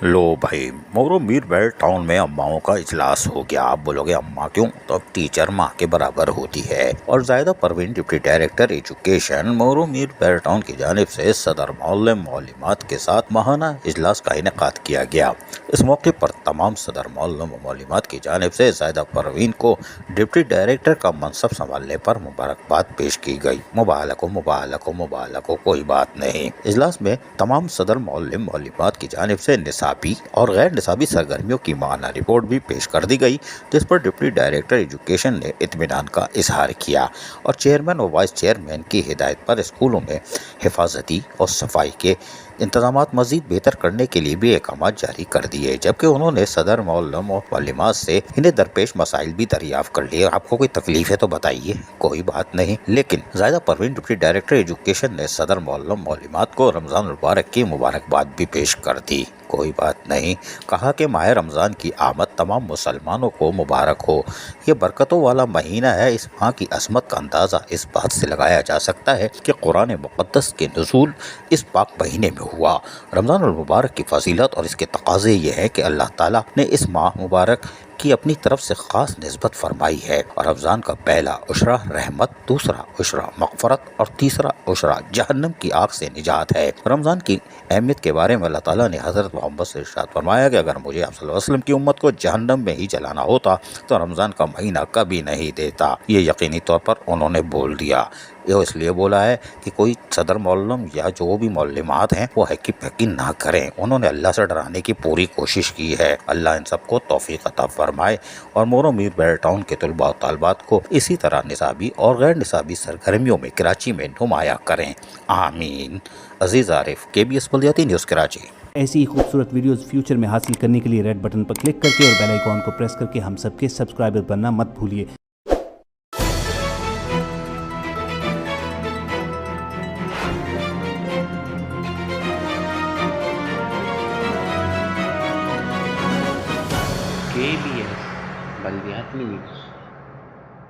लो भाई, मोरो Mir bell town में अम्माओं का इजलास हो गया। आप बोलोगे अम्मा क्यों? तो अब टीचर माँ के बराबर होती है। और जायदा परवीन डिप्टी डायरेक्टर एजुकेशन मोरो मीर बेल टाउन की जानिब से सदर मौलम मौलिमात के साथ माहाना इजलास का इनेकाद किया गया। इस मौके पर तमाम सदर मौलम मौलिमात की जानिब से जायदा परवीन को डिप्टी डायरेक्टर का मनसब संभालने पर मुबारकबाद पेश की गई। मुबारक हो, कोई बात नहीं। इजलास में तमाम सदर मौलम मौलिमात की जानिब से निसाबी और गैर निसाबी सरगर्मियों की माहाना रिपोर्ट भी पेश कर दी गई, जिस पर डिप्टी डायरेक्टर एजुकेशन ने इत्मीनान का इजहार किया और चेयरमैन और वाइस चेयरमैन की हिदायत पर स्कूलों में हिफाजती और सफाई के इंतजामात मजीद बेहतर करने के लिए भी अहकाम जारी कर दिए। जबकि उन्होंने सदर मौलम और मालिमात से इन्हें दरपेश मसाइल भी दरियाफ्त कर लिए। आपको कोई तकलीफ है तो बताइए, कोई बात नहीं। लेकिन जायदा परवीन डिप्टी डायरेक्टर एजुकेशन ने सदर मौलम मौलिमात को रमज़ान मुबारक की मुबारकबाद भी पेश कर दी। कोई बात नहीं। कहा कि माह रमज़ान की आमद तमाम मुसलमानों को मुबारक हो। ये बरकतों वाला महीना है। इस माह की अज़मत का अंदाज़ा इस बात से लगाया जा सकता है कि कुरान मुक़द्दस के नुज़ूल इस पाक महीने में हुआ। रमज़ान मुबारक की फजीलत और इसके तकाज़े ये हैं कि अल्लाह ताला ने इस माह मुबारक की अपनी तरफ से ख़ास निस्बत फरमाई है और रमज़ान का पहला उशरा रहमत, दूसरा उशरा मग़फ़रत और तीसरा उशरा जहन्नम की आग से निजात है। रमज़ान की अहमियत के बारे में अल्लाह ताला ने हज़रत मोहम्मद से इरशाद फरमाया कि अगर मुझे आप सल्लल्लाहु अलैहि वसल्लम की उम्मत को जहन्नम में ही जलाना होता तो रमज़ान का महीना कभी नहीं देता। ये यकीनी तौर पर उन्होंने बोल दिया। ये इसलिए बोला है कि कोई सदर मौलम या जो भी मौलमात हैं वो हकी पकी ना करें। उन्होंने अल्लाह से डराने की पूरी कोशिश की है। अल्लाह इन सबको तौफीक अता फरमाए और मोरो मीर बेल टाउन के तलबा और तालबात को इसी तरह निसाबी और गैर निसाबी सरगर्मियों में कराची में नुमाया करें। आमीन। अजीज़ आरिफ, KBS बल्दियाती न्यूज़ कराची। ऐसी ही खूबसूरत वीडियोस फ्यूचर में हासिल करने के लिए रेड बटन पर क्लिक करके और बेल आइकॉन को प्रेस करके हम सबके सब्सक्राइबर बनना मत भूलिए। KBS बल्दियाती न्यूज़।